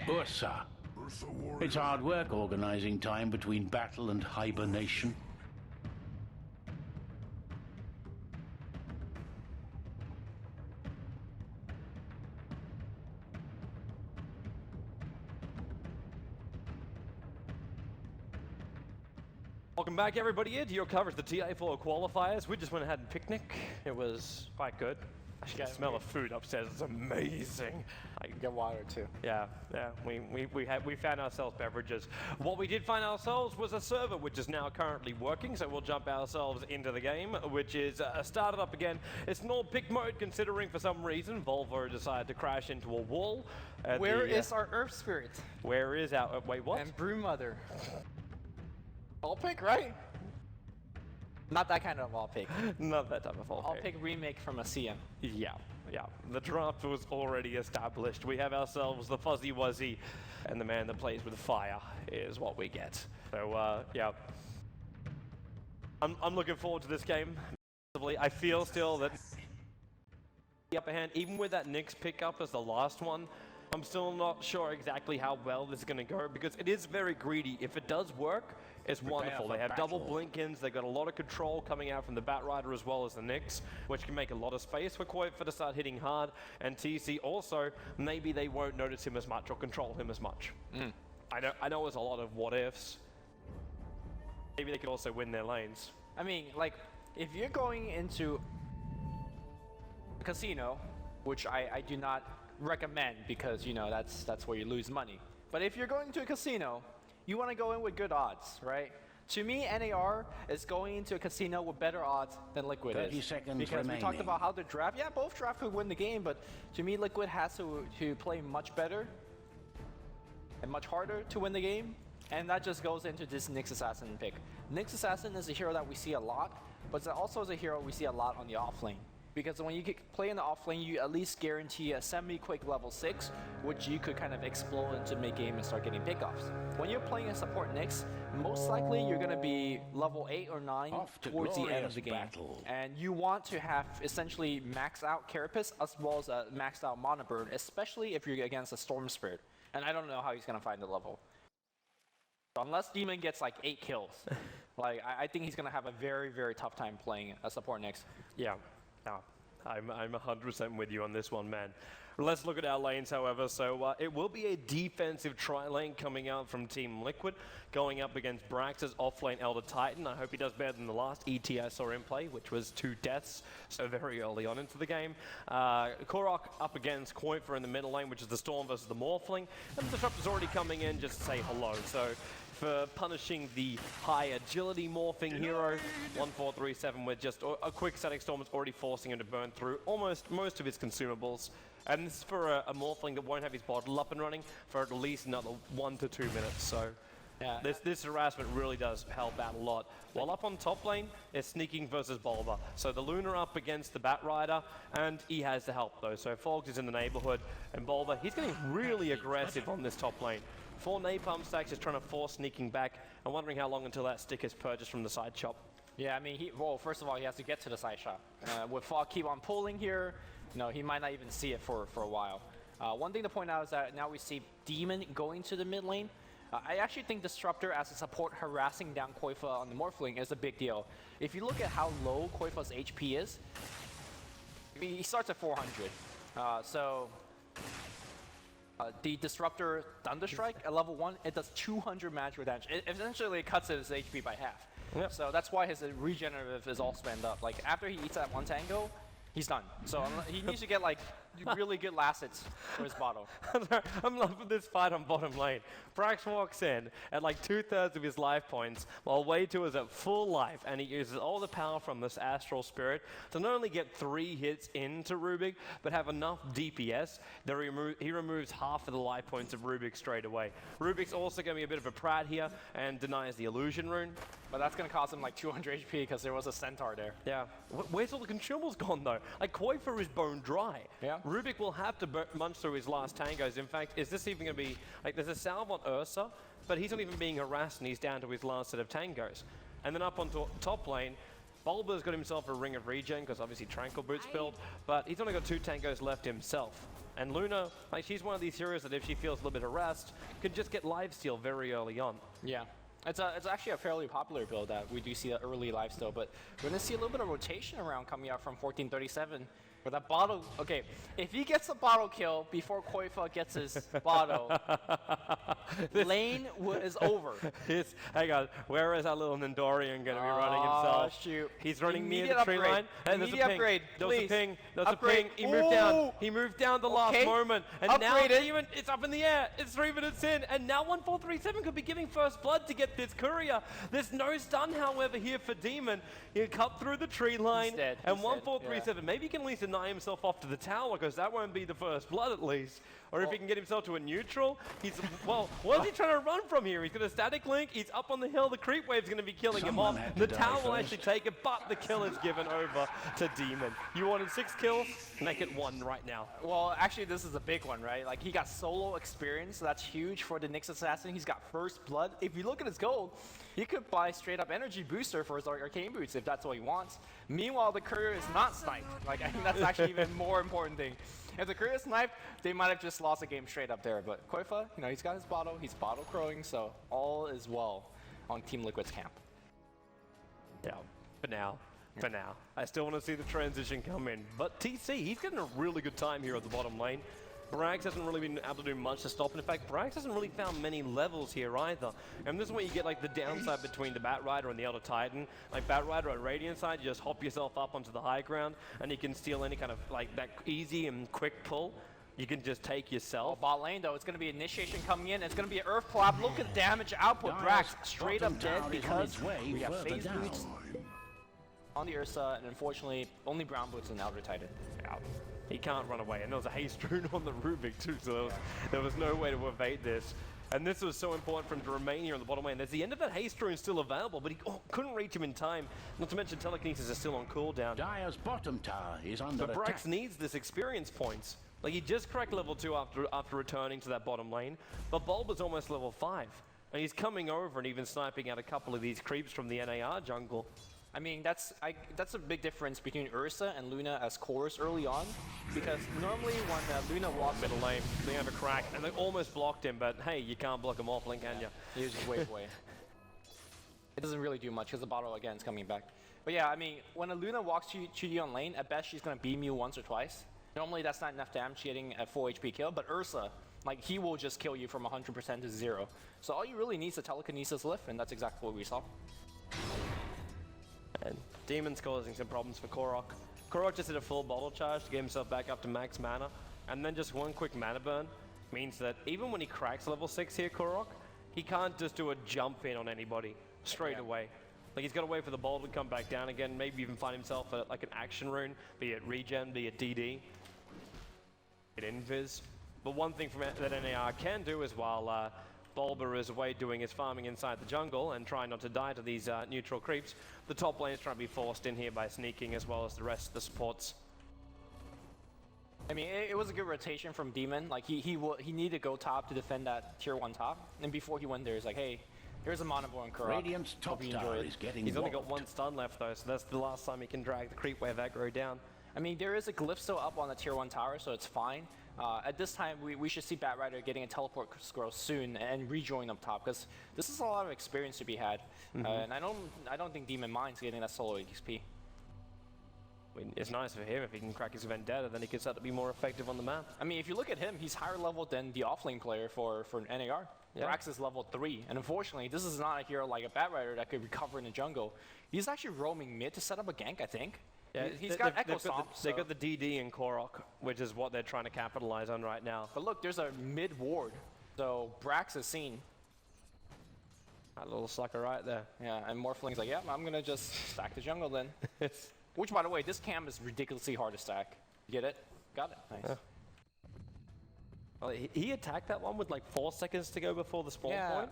Ursa. It's hard work organizing time between battle and hibernation. Welcome back, everybody, into your coverage of the TA4 qualifiers. We just went ahead and picnic. It was quite good. I can smell the food upstairs. It's amazing. I can get water too. Yeah. We found ourselves beverages. What we did find ourselves was a server, which is now currently working. So we'll jump ourselves into the game, which is started up again. It's an old pick mode, considering for some reason Volvo decided to crash into a wall. Where is our Earth Spirit? Where is our wait? What? And Broom Mother. All pick, right? Not that kind of all pick. Not that type of all pick. All pick remake from a CM. Yeah. The draft was already established. We have ourselves the Fuzzy Wuzzy, and the man that plays with fire is what we get. So, yeah. I'm looking forward to this game. I feel still that the upper hand, even with that Nyx pickup as the last one, I'm still not sure exactly how well this is going to go, because it is very greedy. If it does work, it's wonderful. They have double blink-ins, they've got a lot of control coming out from the Batrider as well as the Nyx, which can make a lot of space for Qualifier to start hitting hard. And TC also, maybe they won't notice him as much or control him as much. I know there's a lot of what-ifs. Maybe they could also win their lanes. I mean, like, if you're going into a casino, which I do not recommend, because, you know, that's where you lose money. But if you're going to a casino, you want to go in with good odds, right? To me, NAR is going into a casino with better odds than Liquid 30 is. seconds because remaining. We talked about how the draft, yeah, both draft could win the game, but to me, Liquid has to play much better and much harder to win the game, and that just goes into this Nyx Assassin pick. Nyx Assassin is a hero that we see a lot, but it also is a hero we see a lot on the offlane. Because when you play in the offlane, you at least guarantee a semi-quick level 6, which you could kind of explode into mid-game and start getting pickoffs. When you're playing a support Nyx, most likely you're going to be level 8 or 9 towards the end of the game. Battle. And you want to have essentially maxed out Carapace as well as a maxed out Monoburn, especially if you're against a Storm Spirit. And I don't know how he's going to find the level. So unless Demon gets like 8 kills, like I think he's going to have a very, very tough time playing a support Nyx. Yeah. No, I'm 100% with you on this one, man. Let's look at our lanes, however. So it will be a defensive tri-lane coming out from Team Liquid, going up against Brax's offlane Elder Titan. I hope he does better than the last ET I saw him play, which was 2 deaths, so very early on into the game. Korok up against Qualifier in the middle lane, which is the Storm versus the Morphling. And the Disruptor's already coming in just to say hello. So for punishing the high agility morphing hero, 1437 with just a quick static storm is already forcing him to burn through almost most of his consumables. And this is for a morphling that won't have his bottle up and running for at least another 1 to 2 minutes. So yeah, this harassment really does help out a lot. While up on top lane, it's Sneaking versus Bulba. So the Luna up against the Batrider, and he has the help though. So Fogs is in the neighborhood, and Bulba, he's getting really aggressive on this top lane. 4 napalm stacks, just trying to force Sneaking back. I'm wondering how long until that stick is purchased from the side shop. Yeah, I mean, well, first of all, he has to get to the side shop. With Fog keep on pulling here, you know, he might not even see it for a while. One thing to point out is that now we see Demon going to the mid lane. I actually think Disruptor as a support harassing down Qualifier on the Morphling is a big deal. If you look at how low Qualifier's HP is, he starts at 400. The Disruptor Thunderstrike at level 1, it does 200 magical damage. It essentially cuts his HP by half. Yep. So that's why his regenerative is all spammed up. Like after he eats that 1 tango, he's done. So he needs to get like really good last hits for his bottle. I'm loving this fight on bottom lane. Brax walks in at like 2/3 of his life points, while Wei 2 is at full life, and he uses all the power from this Astral Spirit to not only get 3 hits into Rubik, but have enough DPS that he removes half of the life points of Rubik straight away. Rubik's also going to be a bit of a prat here and denies the illusion rune. But that's going to cost him like 200 HP because there was a centaur there. Yeah. Where's all the consumables gone though? Like Qualifier is bone dry. Yeah. Rubik will have to munch through his last tangos. In fact, is this even going to be, like, there's a salve on Ursa, but he's not even being harassed and he's down to his last set of tangos. And then up on top lane, Bulba's got himself a ring of regen because obviously Tranquil Boots built, but he's only got 2 Tangos left himself. And Luna, like, she's one of these heroes that if she feels a little bit harassed, could just get lifesteal very early on. Yeah. It's actually a fairly popular build that we do see that early lifesteal, but we're going to see a little bit of rotation around coming out from 1437. With that bottle, okay, if he gets a bottle kill before Koifa gets his bottle, lane is over. Hang on, where is our little Nandorian going to be running himself? Shoot. He's running Immediate near the tree upgrade. line. And there's a ping. Upgrade, there's please. a ping. There's Upgrade. a ping. He moved down. He moved down the last moment. And now it's up in the air. It's 3 minutes in. And now 1437 could be giving first blood to get this courier. There's no stun, however, here for Demon. He'll cut through the tree line. He's dead. And He's 1437, dead. maybe he can at least deny himself off to the tower because that won't be the first blood at least. Or if he can get himself to a neutral, he's, well, what is he trying to run from here? He's got a static link, he's up on the hill, the creep wave's going to be killing him off. The tower will actually take it, but the kill is given over to Demon. You wanted 6 kills, make it 1 right now. Well, actually, this is a big one, right? Like, he got solo experience, so that's huge for the Nyx Assassin. He's got first blood. If you look at his gold, he could buy straight up energy booster for his arcane boots if that's what he wants. Meanwhile, the courier is not sniped. Like, I think that's actually even more important thing. If the courier is sniped, they might have just lost a game straight up there. But Koifa, you know, he's got his bottle, he's bottle crowing, so all is well on Team Liquid's camp. Yeah, for now. For now. I still want to see the transition come in. But TC, he's getting a really good time here at the bottom lane. Brax hasn't really been able to do much to stop. And in fact, Brax hasn't really found many levels here either. And this is where you get like the downside between the Bat Rider and the Elder Titan. Like Bat Rider on Radiant side, you just hop yourself up onto the high ground and you can steal any kind of like that easy and quick pull. You can just take yourself. Bot lane though, it's going to be initiation coming in. It's going to be an Earth Clap. Look at damage output. Brax straight up dead because we have phase boots on the Ursa, and unfortunately, only brown boots and Elder Titan. Out. He can't run away, and there was a haste rune on the Rubik too, so there was no way to evade this. And this was so important for him to remain here on the bottom lane. There's the end of that haste rune still available, but he couldn't reach him in time. Not to mention telekinesis is still on cooldown. Dire's bottom tower is under But attack. Brax needs this experience points. Like he just cracked level 2 after returning to that bottom lane, but Bulba's almost level 5. And he's coming over and even sniping out a couple of these creeps from the NAR jungle. I mean, that's a big difference between Ursa and Luna as cores early on, because normally when Luna walks Middle lane, they have a crack, and they almost blocked him, but hey, you can't block him off, Link, can you? he was just wave away. It doesn't really do much because the bottle again is coming back. But yeah, I mean, when a Luna walks to you on lane, at best she's gonna beam you once or twice. Normally that's not enough damage getting a full HP kill, but Ursa, like he will just kill you from 100% to 0. So all you really need is a telekinesis lift, and that's exactly what we saw. And Demon's causing some problems for Korok. Korok just did a full bottle charge to get himself back up to max mana, and then just one quick mana burn means that even when he cracks level 6 here, Korok, he can't just do a jump in on anybody straight away. Like he's got to wait for the ball to come back down again, maybe even find himself like an action rune, be it regen, be it DD, it invis. But one thing that NAR can do is while Bulba is away doing his farming inside the jungle and trying not to die to these neutral creeps, the top lane is trying to be forced in here by sneaking as well as the rest of the supports. I mean, it was a good rotation from Demon. Like he needed to go top to defend that tier 1 top, and before he went there, he's like, hey, here's a Monoborn Korok. Radiant's top tower is getting He's only got walloped. 1 stun left though, so that's the last time he can drag the creep wave aggro down. I mean, there is a glyph still up on the tier 1 tower, so it's fine. At this time, we should see Bat Rider getting a teleport scroll soon and rejoin up top, because this is a lot of experience to be had. And I don't think Demon minds getting that solo XP. I mean, it's nice for him if he can crack his Vendetta, then he can start to be more effective on the map. I mean, if you look at him, he's higher level than the offlane player for NAR. Yeah. Brax is level 3, and unfortunately, this is not a hero like a Bat Rider that could recover in the jungle. He's actually roaming mid to set up a gank, I think. Yeah, he's got Echo Stomp. They got the DD in Korok, which is what they're trying to capitalize on right now. But look, there's a mid ward, so Brax is seen. That little sucker right there. Yeah, and Morphling's like, yeah, I'm gonna just stack the jungle then. Which, by the way, this camp is ridiculously hard to stack. Get it? Got it. Nice. Yeah. Well, he attacked that one with like 4 seconds to go before the spawn point.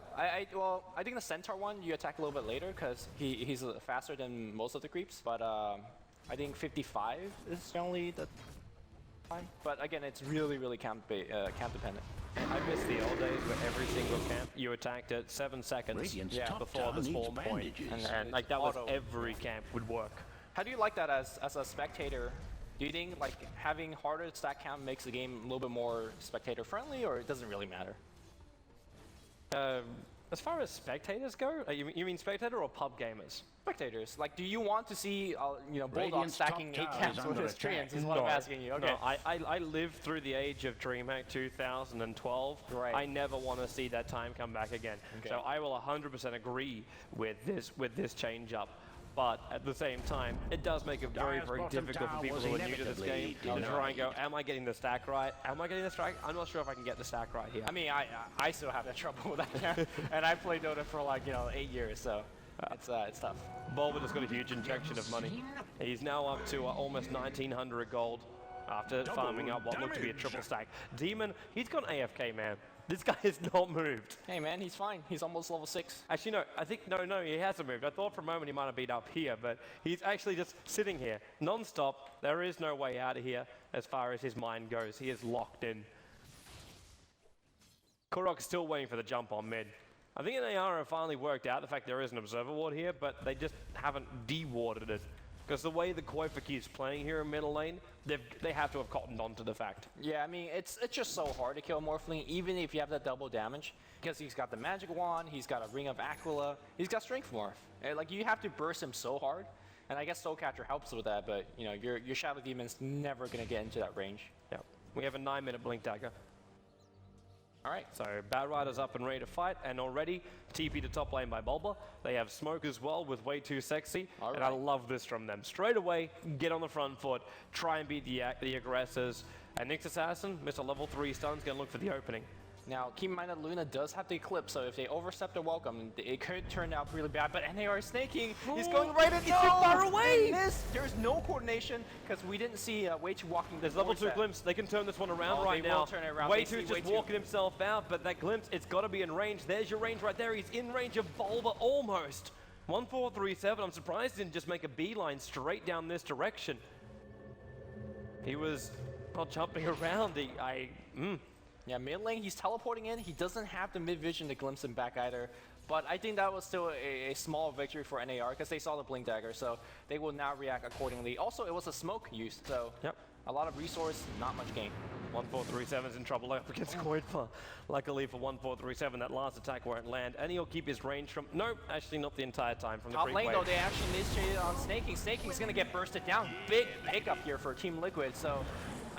Well, I think the Centaur one you attack a little bit later because he's faster than most of the creeps. But I think 55 is generally the But again, it's really camp dependent. I miss the old days where every single camp you attacked at 7 seconds Radiant's top before tower the needs spawn point. bandages. And like that was Auto. every camp would work. How do you like that as a spectator? Do you think like having harder stack count makes the game a little bit more spectator friendly, or it doesn't really matter? As far as spectators go, you mean spectator or pub gamers? Spectators, like, do you want to see Bulldog Radiant's stacking top 8 tower camps is with under his attack. treants? Is what I'm asking you. Okay. No, I lived through the age of DreamHack 2012. Right. I never want to see that time come back again. Okay. So I will 100% agree with this change up. But at the same time, it does make it very, Dire's very bottom difficult for tower people was who are new to this game inevitably to try and go, denied. am I getting the stack right? Am I getting the stack? I'm not sure if I can get the stack right here. I mean, I still have that trouble with that, and I played Dota for like 8 years, so it's tough. Bulba just got a huge injection of money. He's now up to almost 1,900 gold after farming up what looked to be a triple stack. Demon, he's gone AFK, man. This guy has not moved. Hey man, he's fine. He's almost level 6. Actually, no, I think, no, he hasn't moved. I thought for a moment he might have been up here, but he's actually just sitting here, non-stop. There is no way out of here as far as his mind goes. He is locked in. Korok's still waiting for the jump on mid. I think NAR have finally worked out the fact there is an observer ward here, but they just haven't de-warded it. Because the way the Qualifier keeps playing here in middle lane, they have to have cottoned on to the fact. Yeah, I mean, it's just so hard to kill Morphling, even if you have that double damage. Because he's got the Magic Wand, he's got a Ring of Aquila, he's got Strength Morph. Like, you have to burst him so hard. And I guess Soul Catcher helps with that, but, your Shadow Demon's never going to get into that range. Yeah. We have a 9-minute Blink Dagger. All right. So Bad Rider's up and ready to fight, and already TP to top lane by Bulba. They have Smoke as well with Way Too Sexy, All and I right. love this from them. Straight away, get on the front foot, try and beat the aggressors. And Nyx Assassin, Mr. Level 3 Stun's gonna look for the opening. Now, keep in mind that Luna does have the Eclipse, so if they overstep their welcome, it could turn out really bad. But NAR is snaking. He's going right at He's too far away. There's no coordination because we didn't see Way Too walking. There's level towards 2 that. glimpse. They can turn this one around Oh, right they now. will turn it around. Way They see Too's just Way Too. walking himself out, but that glimpse, it's got to be in range. There's your range right there. He's in range of Bulba almost. 1437. I'm surprised he didn't just make a beeline straight down this direction. He was not jumping around. Yeah, mid lane, he's teleporting in. He doesn't have the mid vision to glimpse him back either. But I think that was still a small victory for NAR because they saw the Blink Dagger, so they will now react accordingly. Also, it was a smoke use, so Yep. a lot of resource, not much gain. 1437's in trouble up against Qualifier. Luckily for 1437, that last attack won't land, and he'll keep his range from... Nope, actually not the entire time from the Top creep lane, wave. though, they actually initiated on Snaking. Snaking's going to get bursted down. Big pickup here for Team Liquid. So,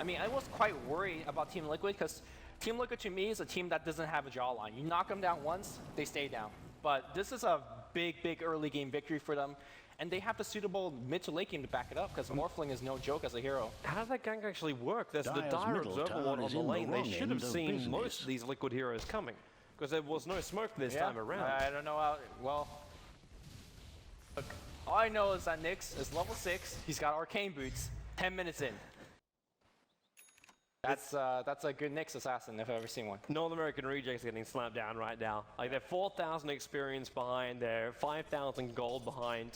I mean, I was quite worried about Team Liquid because Team Liquid to me is a team that doesn't have a jawline. You knock them down once, they stay down. But this is a big early game victory for them. And they have the suitable mid to late game to back it up because Morphling is no joke as a hero. How did that gank actually work? There's the Dire's Dire middle Observer tower Ward on is the in the lane. They wrong should end have of seen business. most of these Liquid heroes coming because there was no smoke this time around. I don't know how, well, look, all I know is that Nyx is level 6. He's got arcane boots, 10 minutes in. That's a good Nyx assassin if I've ever seen one. North American Rejects getting slapped down right now. Like they're 4,000 experience behind, they're 5,000 gold behind.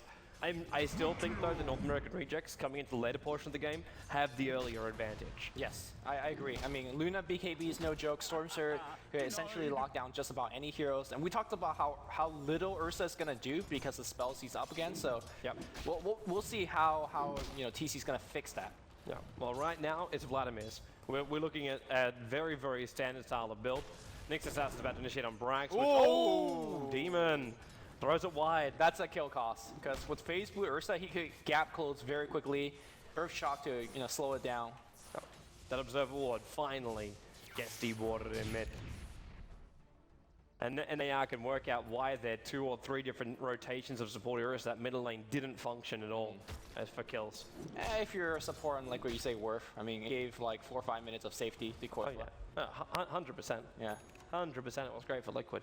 I still think though the North American Rejects coming into the later portion of the game have the earlier advantage. Yes, I agree. I mean, Luna BKB is no joke. Stormsurge could essentially lock down just about any heroes. And we talked about how little Ursa is going to do because the spells he's up against. So Yep. we'll see how TC's going to fix that. Yeah. Well, right now it's Vladimir's. We're looking at a very standard style of build. Nyx Assassin's about to initiate on Brax. Oh, Demon throws it wide. That's a kill cost because with Phase Blue Ursa, he could gap close very quickly. Earth Shock to slow it down. That Observer Ward finally gets dewarded in mid. And NAR can work out why their 2 or 3 different rotations of support heroes that middle lane didn't function at all as for kills. If you're a support on like what you say worth, I mean, it gave like 4 or 5 minutes of safety to Oh, Qualifier. yeah. 100%. Yeah. 100%. It was great for Liquid.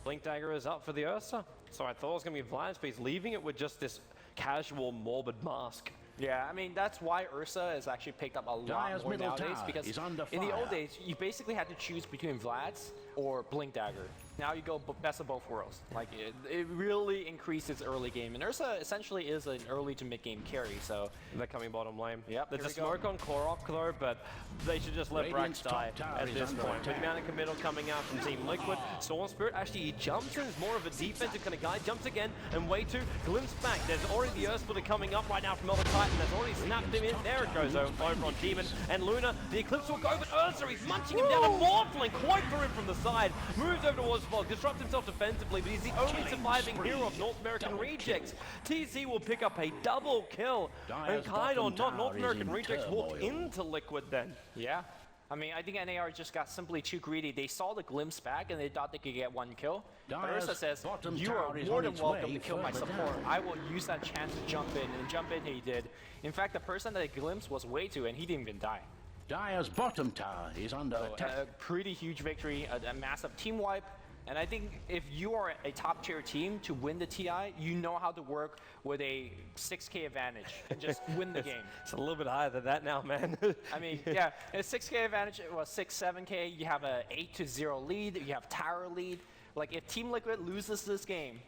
Blink Dagger is up for the Ursa. So I thought it was going to be Vlad's, but he's leaving it with just this casual, morbid mask. Yeah, I mean, that's why Ursa has actually picked up a lot Dire's more middle nowadays tower because is under in the fire. old days, you basically had to choose between Vlad's or Blink Dagger. Now you go best of both worlds. Like it really increases early game, and Ursa essentially is an early to mid game carry. So they're coming bottom lane. Yep, There's a here we smoke on Korok though, but they should just let Radiant's Brax die top tower at is this under point. With attack. the amount of committal coming out from Team Liquid, Storm Spirit actually he jumps in, is more of a defensive kind of guy, jumps again, and way to glimpse back. There's already the Earth Splitter coming up right now from Elder Titan. That's already snapped him in. There it goes over on Demon and Luna. The Eclipse will go, but Ursa, he's munching him down. A Morphling quite through him from the side. Moves over towards Fog, disrupts himself defensively, but he's the only surviving hero of North American Rejects. TC will pick up a double kill. And kind or not, North American Rejects walked into Liquid then. yeah. I mean, I think NAR just got simply too greedy. They saw the glimpse back and they thought they could get one kill. But Dyer's Ursa says, bottom you are tower is more on than its welcome way to kill my further support. down. I will use that chance to jump in, and jump in he did. In fact, the person that he glimpsed was way too, and he didn't even die. Dyer's bottom tower is under attack. A pretty huge victory, a massive team wipe. And I think if you are a top tier team to win the TI, you know how to work with a 6K advantage and just win the game. It's a little bit higher than that now, man. I mean, yeah, a 6K advantage, well, 6, 7K, you have a 8-0 lead, you have tower lead. Like if Team Liquid loses this game,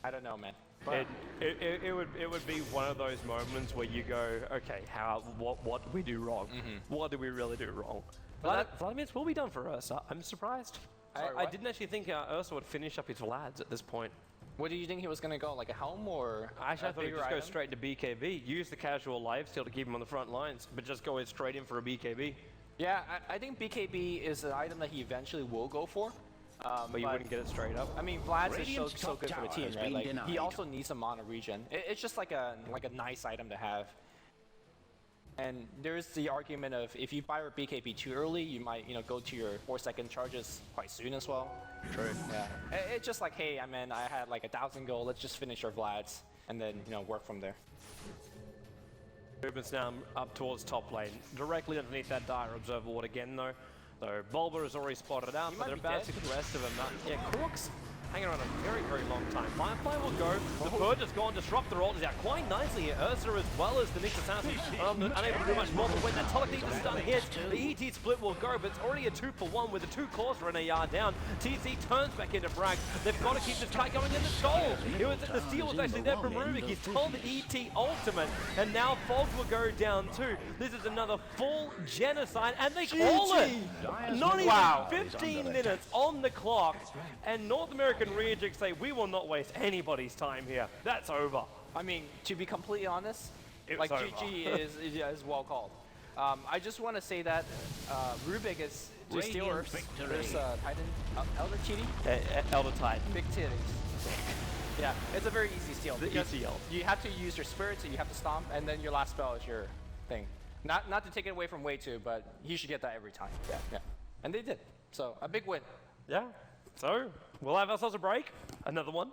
I don't know, man. But It would be one of those moments where you go, okay, what did we do wrong? What did we really do wrong? Vladimir's will be done for Ursa. I'm surprised. Sorry, I what? didn't actually think Ursa would finish up his Vlads at this point. what do you think he was going to go, like a helm or Actually, I a thought he'd bigger just go item? straight to BKB, use the casual lifesteal to keep him on the front lines, but just go straight in for a BKB. Yeah, I think BKB is an item that he eventually will go for. But you wouldn't get it straight up. I mean, Vlad's is so, Radiant's so top good for the tower team, has right? been Like, he denied. also needs a mono regen. It's just like a nice item to have. And there's the argument of if you buy your BKB too early, you might go to your 4-second charges quite soon as well. True. Yeah, it's just like, hey, I had like 1,000 gold. Let's just finish our Vlads and then work from there. Movements now up towards top lane, directly underneath that Dire Observer Ward again though. So Bulba is already spotted out, but might they're be about to dead. get the rest of them. Yeah, Cork's hanging around a very, very long time. Firefly will go. The Purge has gone. Disruptor ult is out quite nicely here. Ursa as well as the Nyx Assassin unable to do much more, but when that Telecleave is done hit, the ET split will go, but it's already a 2-for-1 with the 2 cores for NAR down. TC turns back into Brax. They've got to keep this fight going in the goal. The steal was actually there from Rubik. He's told the ET ultimate, and now Fog will go down too. This is another full genocide, and they call it. Not even 15 minutes on the clock, and North American Rejects say, we will not waste anybody's time here. That's over. I mean, to be completely honest, It's like over. GG is well called. I just want to say that Rubik is to steal Radiant Earth's victory. Titan Elder Cheaty. Elder Tide. Big titties. Yeah, it's a very easy steal. The because ECL. You have to use your spirit, so you have to stomp, and then your last spell is your thing. Not to take it away from Way 2, but he should get that every time. Yeah. And they did. So a big win. Yeah. So, we'll have ourselves a break. Another one.